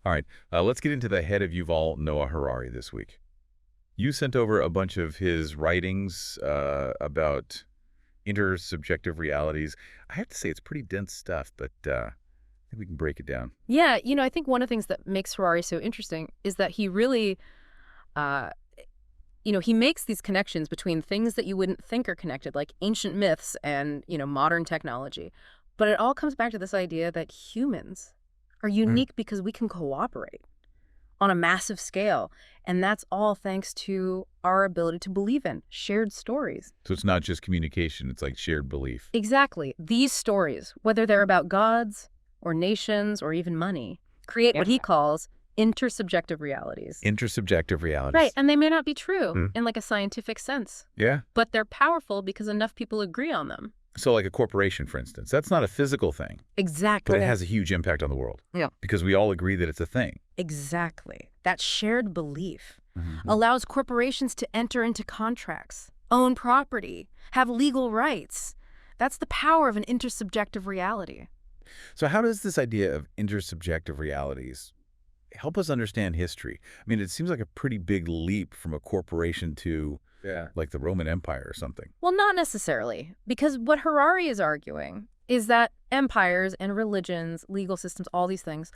All right, let's get into the head of Yuval Noah Harari this week. You sent over a bunch of his writings about intersubjective realities. I have to say it's pretty dense stuff, but I think we can break it down. Yeah, I think one of the things that makes Harari so interesting is that he really, uh, he makes these connections between things that you wouldn't think are connected, like ancient myths and, modern technology. But it all comes back to this idea that humans are unique because we can cooperate on a massive scale. And that's all thanks to our ability to believe in shared stories. So it's not just communication, it's like shared belief. Exactly. These stories, whether they're about gods or nations or even money, create what he calls intersubjective realities. Intersubjective realities. Right, and they may not be true in like a scientific sense, Yeah. but they're powerful because enough people agree on them. So like a corporation, for instance, that's not a physical thing, Exactly. but it has a huge impact on the world. Yeah. Because we all agree that it's a thing. Exactly. That shared belief allows corporations to enter into contracts, own property, have legal rights. That's the power of an intersubjective reality. So how does this idea of intersubjective realities help us understand history? I mean, it seems like a pretty big leap from a corporation to like the Roman Empire or something. Well, not necessarily, because what Harari is arguing is that empires and religions, legal systems, all these things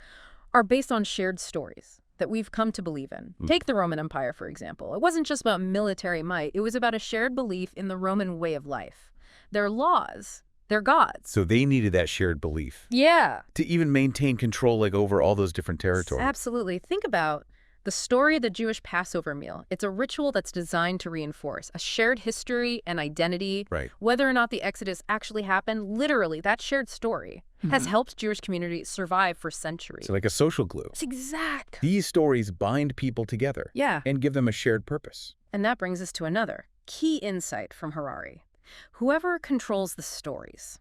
are based on shared stories that we've come to believe in. Take the Roman Empire, for example. It wasn't just about military might. It was about a shared belief in the Roman way of life. Their laws, their gods. So they needed that shared belief. Yeah. To even maintain control like over all those different territories. Absolutely. Think about the story of the Jewish Passover meal. It's a ritual that's designed to reinforce a shared history and identity. Right. Whether or not the Exodus actually happened, literally, that shared story has helped Jewish communities survive for centuries. So like a social glue. It's exact. These stories bind people together. Yeah. And give them a shared purpose. And that brings us to another key insight from Harari. Whoever controls the stories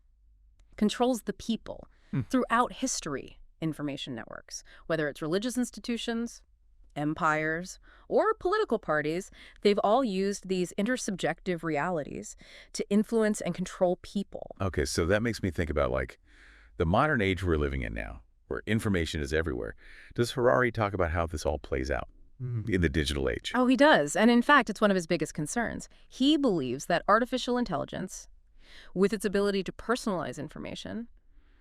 controls the people throughout history. Information networks, whether it's religious institutions, empires, or political parties, they've all used these intersubjective realities to influence and control people. Okay, so that makes me think about like the modern age we're living in now, where information is everywhere. Does Harari talk about how this all plays out in the digital age? Oh, he does. And in fact, it's one of his biggest concerns. He believes that artificial intelligence, with its ability to personalize information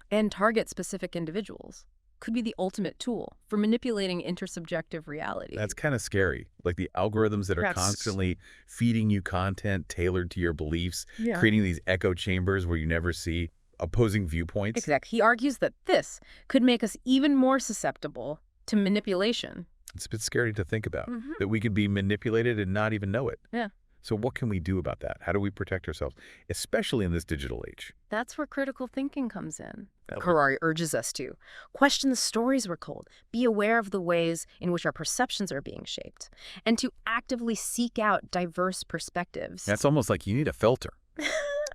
and target specific individuals, could be the ultimate tool for manipulating intersubjective reality. That's kind of scary. Like the algorithms that are constantly feeding you content tailored to your beliefs, creating these echo chambers where you never see opposing viewpoints. Exactly. He argues that this could make us even more susceptible to manipulation. It's a bit scary to think about, that we could be manipulated and not even know it. Yeah. So what can we do about that? How do we protect ourselves, especially in this digital age? That's where critical thinking comes in. Harari urges us to question the stories we're told, be aware of the ways in which our perceptions are being shaped, and to actively seek out diverse perspectives. That's almost like you need a filter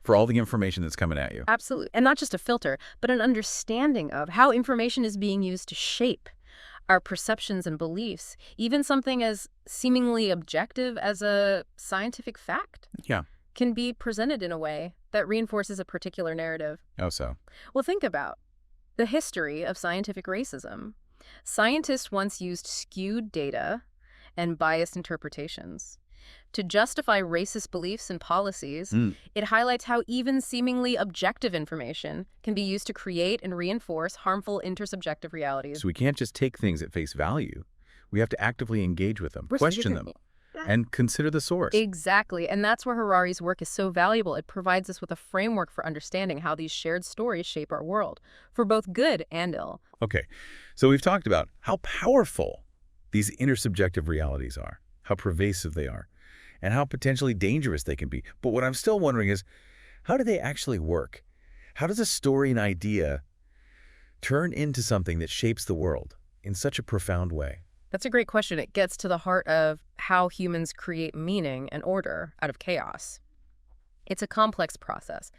for all the information that's coming at you. Absolutely. And not just a filter, but an understanding of how information is being used to shape our perceptions and beliefs, even something as seemingly objective as a scientific fact can be presented in a way that reinforces a particular narrative. Oh, so? Well, think about the history of scientific racism. Scientists once used skewed data and biased interpretations to justify racist beliefs and policies. It highlights how even seemingly objective information can be used to create and reinforce harmful intersubjective realities. So we can't just take things at face value. We have to actively engage with them, question them, and consider the source. Exactly. And that's where Harari's work is so valuable. It provides us with a framework for understanding how these shared stories shape our world, for both good and ill. Okay, so we've talked about how powerful these intersubjective realities are, how pervasive they are, and how potentially dangerous they can be. But what I'm still wondering is, how do they actually work? How does a story and idea turn into something that shapes the world in such a profound way? That's a great question. It gets to the heart of how humans create meaning and order out of chaos. It's a complex process,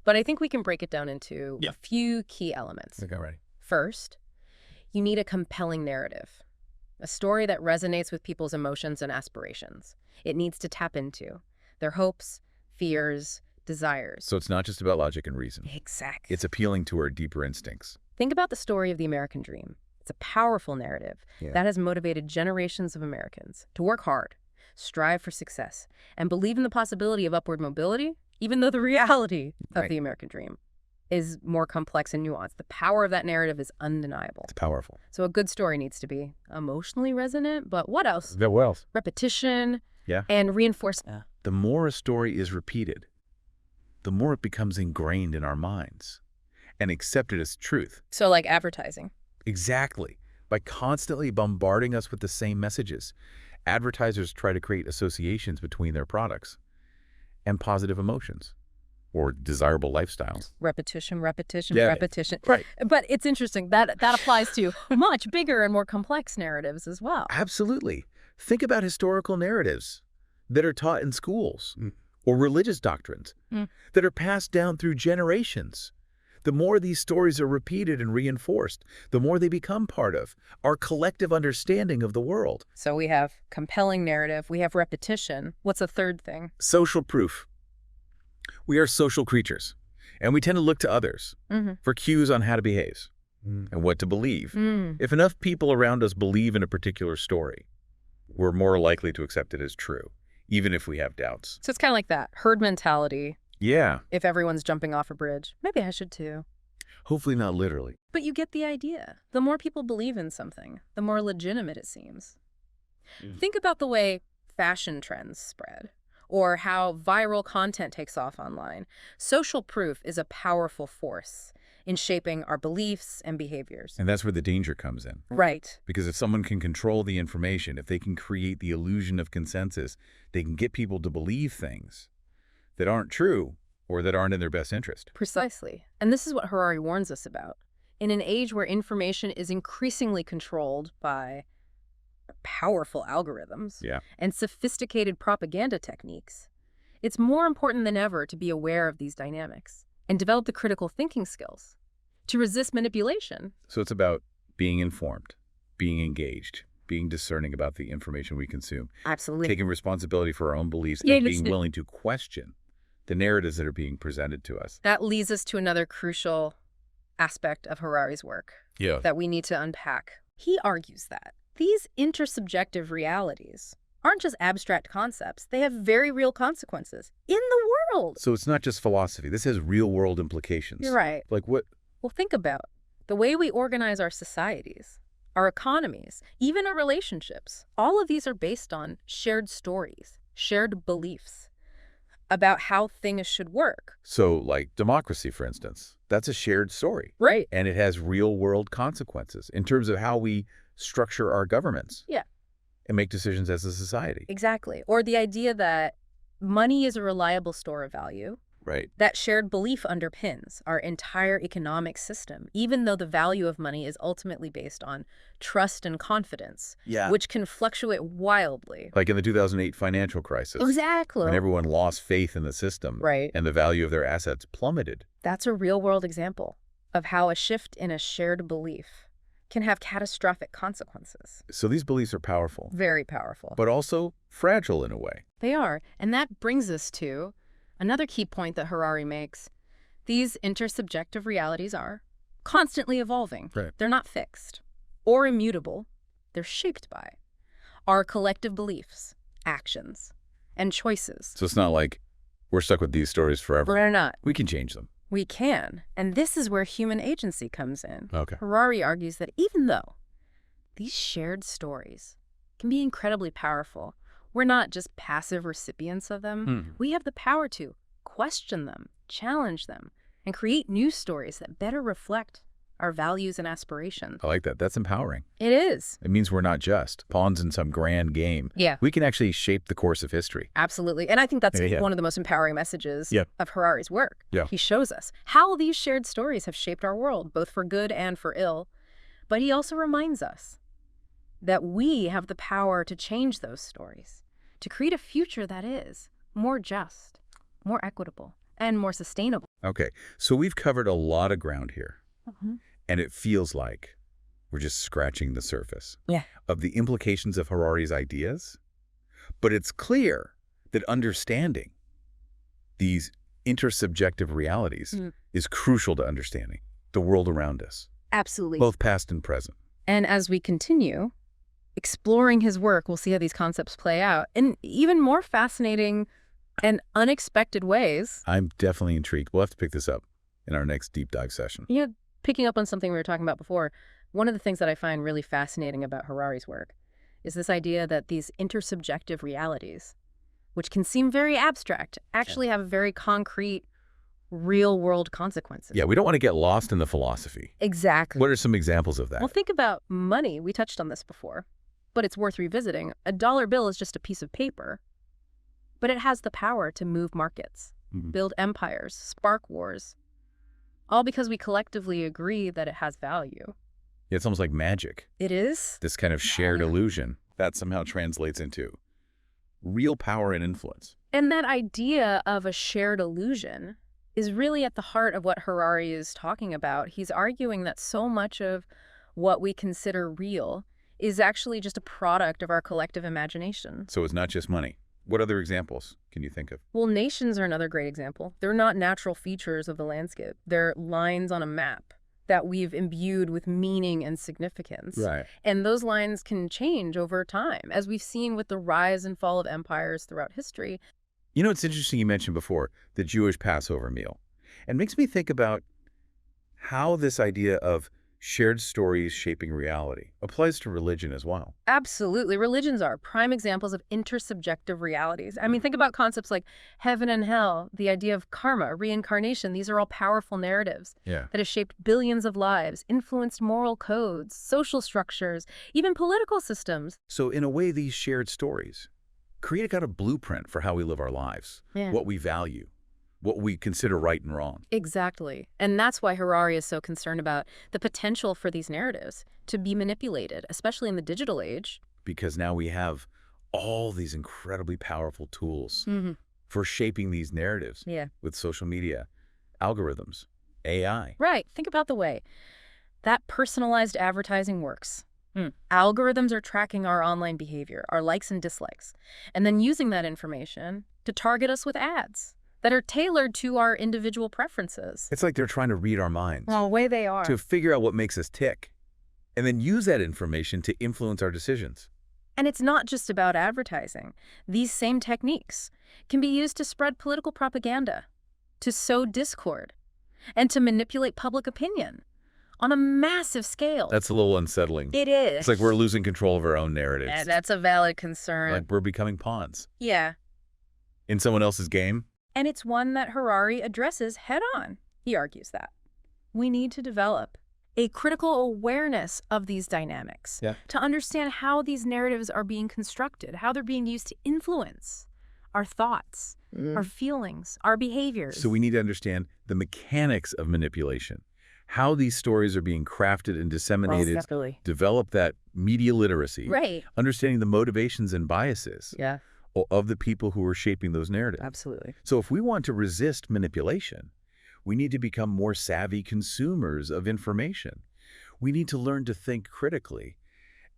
but I think we can break it down into a few key elements. Okay, ready. First, you need a compelling narrative, a story that resonates with people's emotions and aspirations. It needs to tap into their hopes, fears, desires. So it's not just about logic and reason. Exactly. It's appealing to our deeper instincts. Think about the story of the American dream. It's a powerful narrative that has motivated generations of Americans to work hard, strive for success, and believe in the possibility of upward mobility, even though the reality of the American dream is more complex and nuanced. The power of that narrative is undeniable. It's powerful. So a good story needs to be emotionally resonant, but what else? What else? Repetition and reinforcement. The more a story is repeated, the more it becomes ingrained in our minds and accepted as truth. So like advertising. Exactly. By constantly bombarding us with the same messages, advertisers try to create associations between their products and positive emotions or desirable lifestyles. Repetition. Right. But it's interesting. That applies to much bigger and more complex narratives as well. Absolutely. Think about historical narratives that are taught in schools or religious doctrines that are passed down through generations. The more these stories are repeated and reinforced, the more they become part of our collective understanding of the world. So we have compelling narrative, we have repetition. What's a third thing? Social proof. We are social creatures, and we tend to look to others for cues on how to behave and what to believe. If enough people around us believe in a particular story, we're more likely to accept it as true, even if we have doubts. So it's kind of like that herd mentality. Yeah. If everyone's jumping off a bridge, maybe I should too. Hopefully not literally. But you get the idea. The more people believe in something, the more legitimate it seems. Think about the way fashion trends spread, or how viral content takes off online. Social proof is a powerful force in shaping our beliefs and behaviors. And that's where the danger comes in. Right. Because if someone can control the information, if they can create the illusion of consensus, they can get people to believe things that aren't true or that aren't in their best interest. Precisely. And this is what Harari warns us about. In an age where information is increasingly controlled by powerful algorithms and sophisticated propaganda techniques, it's more important than ever to be aware of these dynamics and develop the critical thinking skills to resist manipulation. So it's about being informed, being engaged, being discerning about the information we consume. Absolutely. Taking responsibility for our own beliefs and being willing to question the narratives that are being presented to us. That leads us to another crucial aspect of Harari's work that we need to unpack. He argues that these intersubjective realities aren't just abstract concepts. They have very real consequences in the world. So it's not just philosophy. This has real-world implications. You're right. Like what? Well, think about the way we organize our societies, our economies, even our relationships. All of these are based on shared stories, shared beliefs about how things should work. So like democracy, for instance, that's a shared story. Right. And it has real-world consequences in terms of how we structure our governments. Yeah. And make decisions as a society. Exactly. Or the idea that money is a reliable store of value. Right. That shared belief underpins our entire economic system, even though the value of money is ultimately based on trust and confidence, which can fluctuate wildly. Like in the 2008 financial crisis. Exactly. When everyone lost faith in the system. Right. And the value of their assets plummeted. That's a real-world example of how a shift in a shared belief can have catastrophic consequences. So these beliefs are powerful. Very powerful. But also fragile in a way. They are. And that brings us to another key point that Harari makes. These intersubjective realities are constantly evolving. Right. They're not fixed or immutable. They're shaped by our collective beliefs, actions, and choices. So it's not like we're stuck with these stories forever. We're not. We can change them. We can. And this is where human agency comes in. Okay. Harari argues that even though these shared stories can be incredibly powerful, we're not just passive recipients of them. We have the power to question them, challenge them, and create new stories that better reflect our values and aspirations. I like that. That's empowering. It is. It means we're not just pawns in some grand game. Yeah. We can actually shape the course of history. Absolutely. And I think that's one of the most empowering messages of Harari's work. Yeah. He shows us how these shared stories have shaped our world, both for good and for ill. But he also reminds us that we have the power to change those stories, to create a future that is more just, more equitable, and more sustainable. Okay, so we've covered a lot of ground here, and it feels like we're just scratching the surface of the implications of Harari's ideas. But it's clear that understanding these intersubjective realities is crucial to understanding the world around us. Absolutely. Both past and present. And as we continue exploring his work, we'll see how these concepts play out in even more fascinating and unexpected ways. I'm definitely intrigued. We'll have to pick this up in our next deep dive session. You know, picking up on something we were talking about before, one of the things that I find really fascinating about Harari's work is this idea that these intersubjective realities, which can seem very abstract, actually have very concrete, real-world consequences. Yeah, we don't want to get lost in the philosophy. Exactly. What are some examples of that? Well, think about money. We touched on this before, but it's worth revisiting. A dollar bill is just a piece of paper, but it has the power to move markets, build empires, spark wars, all because we collectively agree that it has value. Yeah, it's almost like magic. It is? This kind of shared illusion that somehow translates into real power and influence. And that idea of a shared illusion is really at the heart of what Harari is talking about. He's arguing that so much of what we consider real is actually just a product of our collective imagination. So it's not just money. What other examples can you think of? Well, nations are another great example. They're not natural features of the landscape. They're lines on a map that we've imbued with meaning and significance. Right. And those lines can change over time, as we've seen with the rise and fall of empires throughout history. You know, it's interesting you mentioned before the Jewish Passover meal. It makes me think about how this idea of shared stories shaping reality applies to religion as well. Absolutely. Religions are prime examples of intersubjective realities. I mean, think about concepts like heaven and hell, the idea of karma, reincarnation. These are all powerful narratives that have shaped billions of lives, influenced moral codes, social structures, even political systems. So in a way, these shared stories create a kind of blueprint for how we live our lives, what we value, what we consider right and wrong. Exactly. And that's why Harari is so concerned about the potential for these narratives to be manipulated, especially in the digital age. Because now we have all these incredibly powerful tools for shaping these narratives with social media, algorithms, AI. Right. Think about the way that personalized advertising works. Algorithms are tracking our online behavior, our likes and dislikes, and then using that information to target us with ads that are tailored to our individual preferences. It's like they're trying to read our minds. Well, the way they are. To figure out what makes us tick, and then use that information to influence our decisions. And it's not just about advertising. These same techniques can be used to spread political propaganda, to sow discord, and to manipulate public opinion on a massive scale. That's a little unsettling. It is. It's like we're losing control of our own narratives. And that's a valid concern. Like we're becoming pawns. Yeah. In someone else's game. And it's one that Harari addresses head on. He argues that we need to develop a critical awareness of these dynamics to understand how these narratives are being constructed, how they're being used to influence our thoughts, our feelings, our behaviors. So we need to understand the mechanics of manipulation, how these stories are being crafted and disseminated, develop that media literacy, understanding the motivations and biases of the people who are shaping those narratives. Absolutely. So if we want to resist manipulation, we need to become more savvy consumers of information. We need to learn to think critically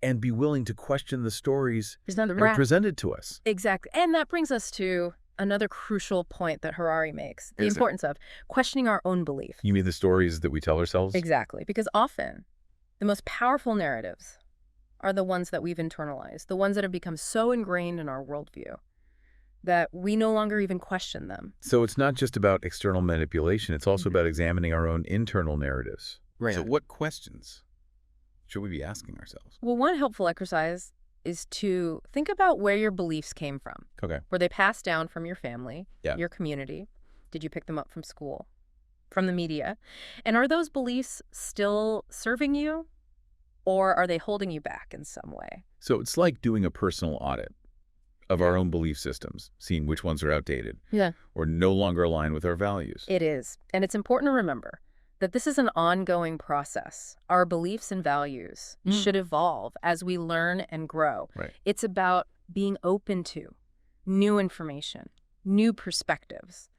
and be willing to question the stories that are presented to us. Exactly. And that brings us to another crucial point that Harari makes, the importance of questioning our own belief. You mean the stories that we tell ourselves? Exactly. Because often the most powerful narratives are the ones that we've internalized, the ones that have become so ingrained in our worldview that we no longer even question them. So it's not just about external manipulation, it's also about examining our own internal narratives. Right. So what questions should we be asking ourselves? Well, one helpful exercise is to think about where your beliefs came from. Okay. Were they passed down from your family, your community? Did you pick them up from school, from the media? And are those beliefs still serving you? Or are they holding you back in some way? So it's like doing a personal audit of our own belief systems, seeing which ones are outdated or no longer align with our values. It is. And it's important to remember that this is an ongoing process. Our beliefs and values should evolve as we learn and grow. Right. It's about being open to new information, new perspectives,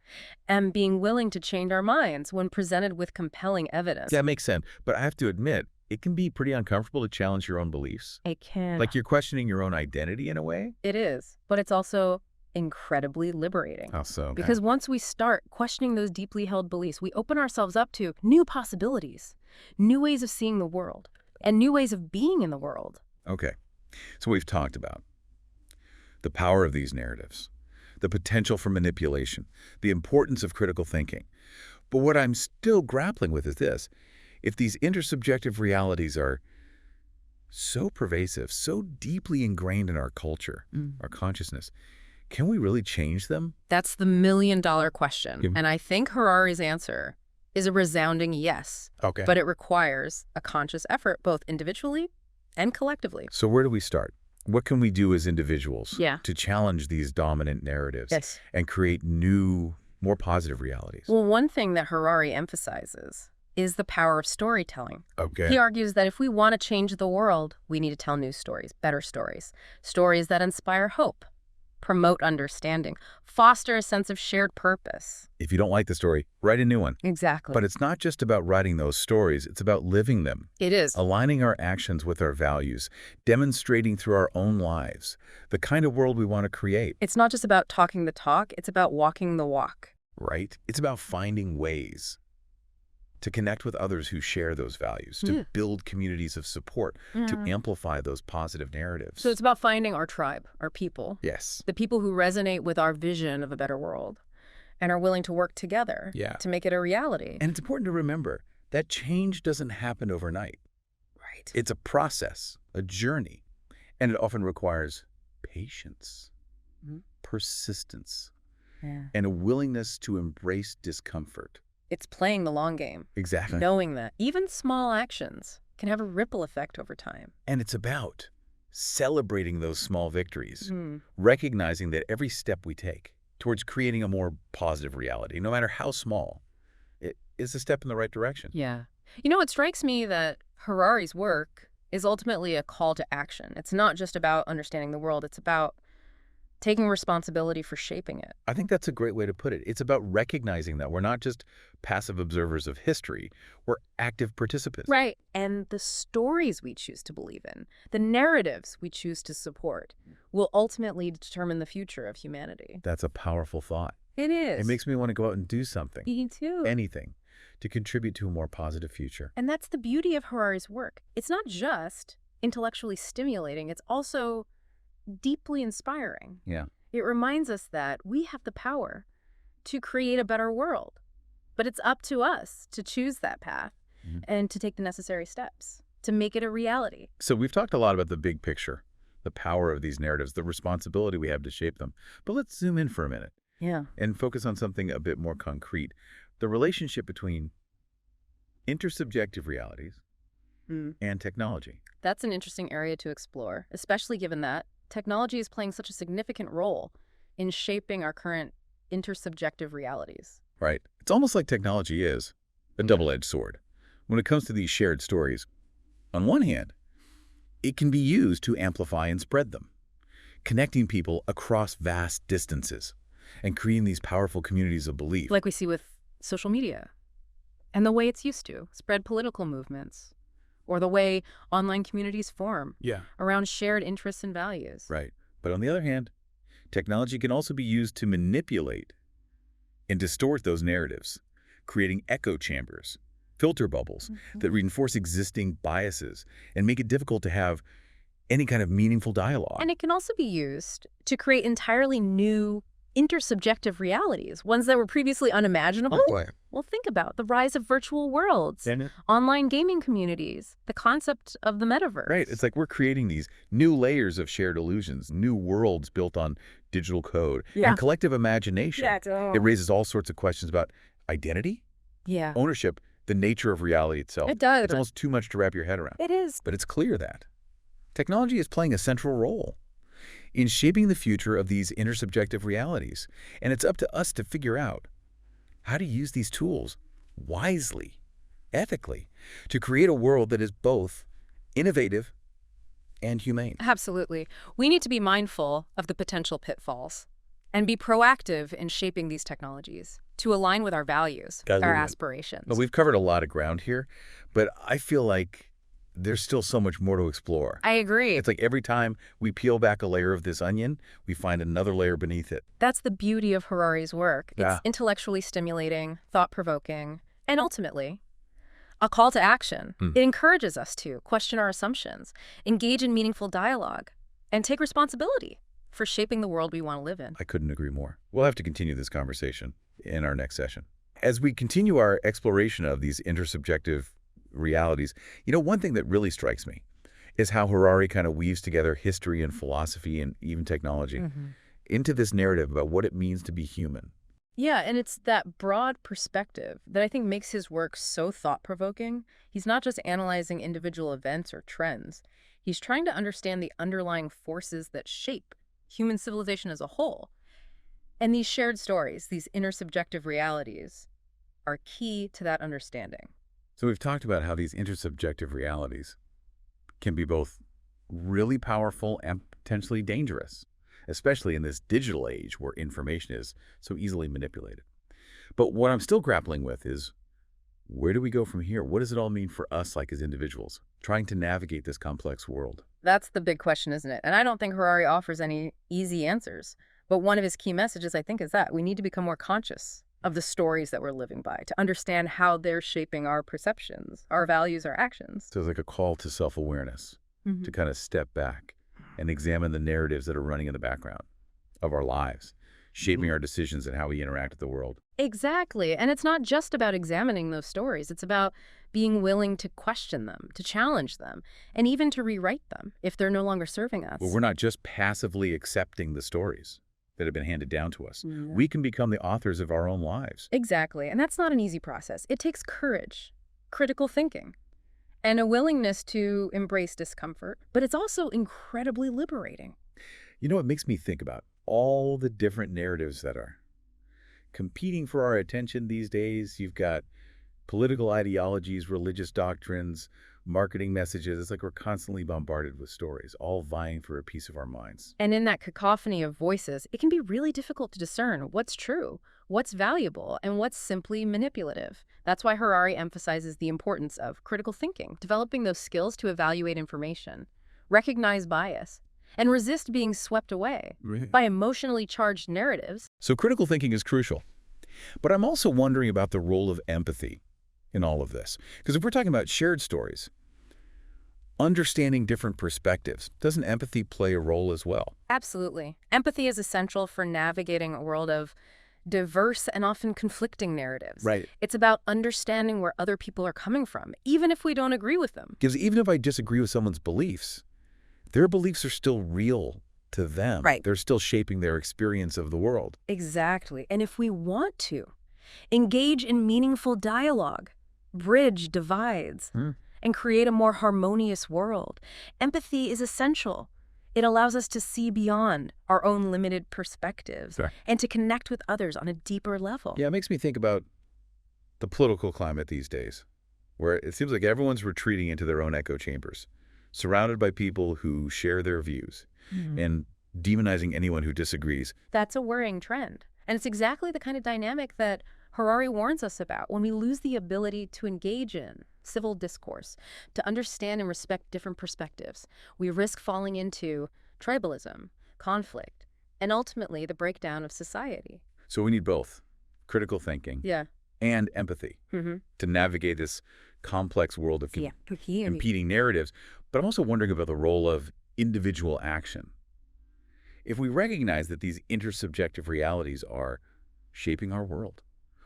and being willing to change our minds when presented with compelling evidence. That makes sense. But I have to admit, it can be pretty uncomfortable to challenge your own beliefs. It can. Like you're questioning your own identity in a way? It is. But it's also incredibly liberating. How so? Because once we start questioning those deeply held beliefs, we open ourselves up to new possibilities, new ways of seeing the world, and new ways of being in the world. Okay. So we've talked about the power of these narratives, the potential for manipulation, the importance of critical thinking. But what I'm still grappling with is this. If these intersubjective realities are so pervasive, so deeply ingrained in our culture, our consciousness, can we really change them? That's the million-dollar question. Yeah. And I think Harari's answer is a resounding yes. Okay. But it requires a conscious effort, both individually and collectively. So where do we start? What can we do as individuals Yeah. to challenge these dominant narratives Yes. and create new, more positive realities? Well, one thing that Harari emphasizes is the power of storytelling. Okay. He argues that if we want to change the world, we need to tell new stories, better stories, stories that inspire hope, promote understanding, foster a sense of shared purpose. If you don't like the story, write a new one. Exactly. But it's not just about writing those stories, it's about living them, It is. aligning our actions with our values, demonstrating through our own lives the kind of world we want to create. It's not just about talking the talk, it's about walking the walk. Right? It's about finding ways to connect with others who share those values, to build communities of support, to amplify those positive narratives. So it's about finding our tribe, our people, Yes. the people who resonate with our vision of a better world and are willing to work together Yeah. to make it a reality. And it's important to remember that change doesn't happen overnight. Right. It's a process, a journey, and it often requires patience, persistence, and a willingness to embrace discomfort. It's playing the long game, Exactly. knowing that even small actions can have a ripple effect over time. And it's about celebrating those small victories, recognizing that every step we take towards creating a more positive reality, no matter how small, it is a step in the right direction. Yeah. You know, it strikes me that Harari's work is ultimately a call to action. It's not just about understanding the world. It's about taking responsibility for shaping it. I think that's a great way to put it. It's about recognizing that we're not just passive observers of history, we're active participants. Right. And the stories we choose to believe in, the narratives we choose to support, will ultimately determine the future of humanity. That's a powerful thought. It is. It makes me want to go out and do something, Me too. anything, to contribute to a more positive future. And that's the beauty of Harari's work. It's not just intellectually stimulating, it's also deeply inspiring. Yeah. It reminds us that we have the power to create a better world. But it's up to us to choose that path and to take the necessary steps to make it a reality. So we've talked a lot about the big picture, the power of these narratives, the responsibility we have to shape them. But let's zoom in for a minute Yeah. and focus on something a bit more concrete. The relationship between intersubjective realities and technology. That's an interesting area to explore, especially given that technology is playing such a significant role in shaping our current intersubjective realities. Right. It's almost like technology is a double-edged sword. When it comes to these shared stories, on one hand, it can be used to amplify and spread them, connecting people across vast distances and creating these powerful communities of belief. Like we see with social media and the way it's used to spread political movements, or the way online communities form around shared interests and values. Right. But on the other hand, technology can also be used to manipulate and distort those narratives, creating echo chambers, filter bubbles that reinforce existing biases and make it difficult to have any kind of meaningful dialogue. And it can also be used to create entirely new intersubjective realities, ones that were previously unimaginable. Well, think about the rise of virtual worlds, online gaming communities, the concept of the metaverse. Right. It's like we're creating these new layers of shared illusions, new worlds built on digital code and collective imagination. It raises all sorts of questions about identity, ownership, the nature of reality itself. It does. It's almost too much to wrap your head around. It is. But it's clear that technology is playing a central role in shaping the future of these intersubjective realities. And it's up to us to figure out how to use these tools wisely, ethically, to create a world that is both innovative and humane. Absolutely. We need to be mindful of the potential pitfalls and be proactive in shaping these technologies to align with our values, our aspirations. Well, we've covered a lot of ground here, but I feel like there's still so much more to explore. I agree. It's like every time we peel back a layer of this onion, we find another layer beneath it. That's the beauty of Harari's work. It's intellectually stimulating, thought-provoking, and ultimately a call to action. Hmm. It encourages us to question our assumptions, engage in meaningful dialogue, and take responsibility for shaping the world we want to live in. I couldn't agree more. We'll have to continue this conversation in our next session. As we continue our exploration of these intersubjective realities, one thing that really strikes me is how Harari kind of weaves together history and philosophy and even technology into this narrative about what it means to be human. Yeah, and it's that broad perspective that I think makes his work so thought-provoking. He's not just analyzing individual events or trends. He's trying to understand the underlying forces that shape human civilization as a whole. And these shared stories, these intersubjective realities, are key to that understanding. So we've talked about how these intersubjective realities can be both really powerful and potentially dangerous, especially in this digital age where information is so easily manipulated. But what I'm still grappling with is, where do we go from here? What does it all mean for us, like as individuals, trying to navigate this complex world? That's the big question, isn't it? And I don't think Harari offers any easy answers. But one of his key messages, I think, is that we need to become more conscious of the stories that we're living by, to understand how they're shaping our perceptions, our values, our actions. So it's like a call to self-awareness, to kind of step back and examine the narratives that are running in the background of our lives, shaping our decisions and how we interact with the world. Exactly. And it's not just about examining those stories. It's about being willing to question them, to challenge them, and even to rewrite them if they're no longer serving us. Well, we're not just passively accepting the stories that have been handed down to us. We can become the authors of our own lives. Exactly. And that's not an easy process. It takes courage, critical thinking, and a willingness to embrace discomfort. But it's also incredibly liberating. It makes me think about all the different narratives that are competing for our attention these days. You've got political ideologies, religious doctrines, marketing messages. It's like we're constantly bombarded with stories, all vying for a piece of our minds. And in that cacophony of voices, it can be really difficult to discern what's true, what's valuable, and what's simply manipulative. That's why Harari emphasizes the importance of critical thinking, developing those skills to evaluate information, recognize bias, and resist being swept away by emotionally charged narratives. So critical thinking is crucial. But I'm also wondering about the role of empathy in all of this. Because if we're talking about shared stories, understanding different perspectives, doesn't empathy play a role as well? Absolutely. Empathy is essential for navigating a world of diverse and often conflicting narratives. Right. It's about understanding where other people are coming from, even if we don't agree with them. Because even if I disagree with someone's beliefs, their beliefs are still real to them. Right. They're still shaping their experience of the world. Exactly. And if we want to engage in meaningful dialogue, bridge divides, and create a more harmonious world, empathy is essential. It allows us to see beyond our own limited perspectives and to connect with others on a deeper level. Yeah, it makes me think about the political climate these days, where it seems like everyone's retreating into their own echo chambers, surrounded by people who share their views and demonizing anyone who disagrees. That's a worrying trend. And it's exactly the kind of dynamic that Harari warns us about when we lose the ability to engage in civil discourse, to understand and respect different perspectives. We risk falling into tribalism, conflict, and ultimately the breakdown of society. So we need both critical thinking and empathy to navigate this complex world of competing narratives. But I'm also wondering about the role of individual action. If we recognize that these intersubjective realities are shaping our world,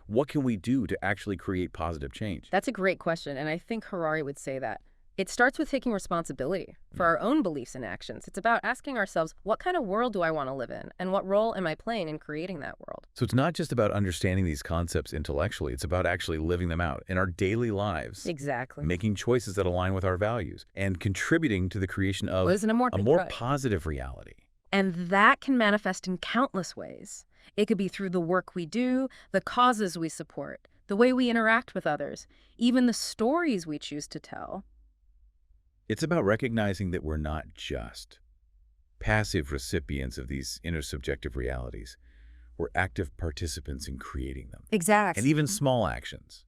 what can we do to actually create positive change? That's a great question, and I think Harari would say that it starts with taking responsibility for our own beliefs and actions. It's about asking ourselves, what kind of world do I want to live in, and what role am I playing in creating that world? So it's not just about understanding these concepts intellectually, it's about actually living them out in our daily lives. Exactly. Making choices that align with our values and contributing to the creation of a more positive reality. And that can manifest in countless ways. It could be through the work we do, the causes we support, the way we interact with others, even the stories we choose to tell. It's about recognizing that we're not just passive recipients of these intersubjective realities. We're active participants in creating them. Exactly. And even small actions,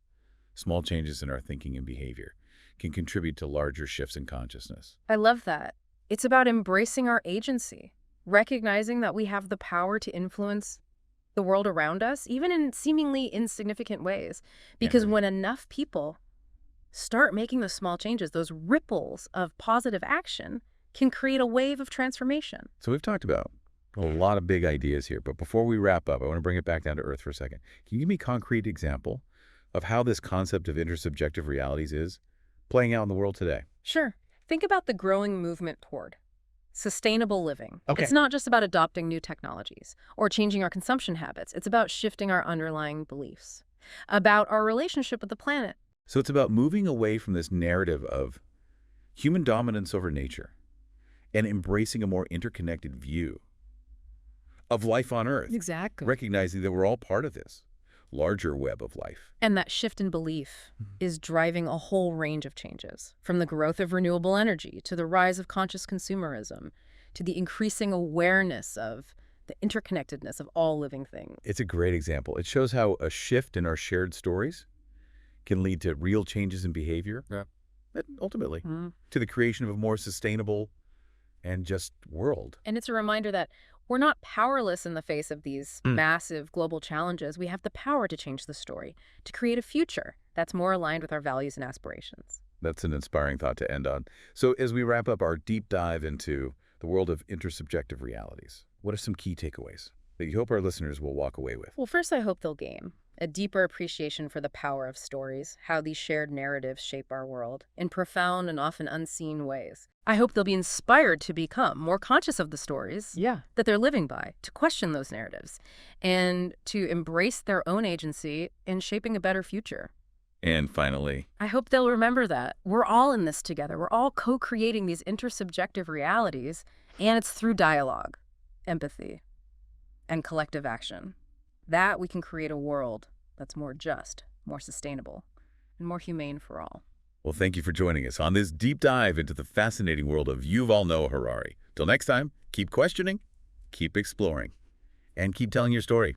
small changes in our thinking and behavior, can contribute to larger shifts in consciousness. I love that. It's about embracing our agency, recognizing that we have the power to influence the world around us, even in seemingly insignificant ways. Because when enough people start making those small changes, those ripples of positive action can create a wave of transformation. So we've talked about a lot of big ideas here, but before we wrap up, I want to bring it back down to earth for a second. Can you give me a concrete example of how this concept of intersubjective realities is playing out in the world today? Sure. Think about the growing movement toward sustainable living. Okay. It's not just about adopting new technologies or changing our consumption habits. It's about shifting our underlying beliefs, about our relationship with the planet. So it's about moving away from this narrative of human dominance over nature and embracing a more interconnected view of life on Earth, Exactly. recognizing that we're all part of this larger web of life. And that shift in belief is driving a whole range of changes, from the growth of renewable energy to the rise of conscious consumerism to the increasing awareness of the interconnectedness of all living things. It's a great example. It shows how a shift in our shared stories can lead to real changes in behavior, and ultimately to the creation of a more sustainable and just world. And it's a reminder that we're not powerless in the face of these massive global challenges. We have the power to change the story, to create a future that's more aligned with our values and aspirations. That's an inspiring thought to end on. So as we wrap up our deep dive into the world of intersubjective realities, what are some key takeaways that you hope our listeners will walk away with? Well, first, I hope they'll gain a deeper appreciation for the power of stories, how these shared narratives shape our world in profound and often unseen ways. I hope they'll be inspired to become more conscious of the stories that they're living by, to question those narratives, and to embrace their own agency in shaping a better future. And finally, I hope they'll remember that we're all in this together. We're all co-creating these intersubjective realities, and it's through dialogue, empathy, and collective action that we can create a world that's more just, more sustainable, and more humane for all. well, thank you for joining us on this deep dive into the fascinating world of Yuval Noah Harari. Till next time, keep questioning, keep exploring, and keep telling your story.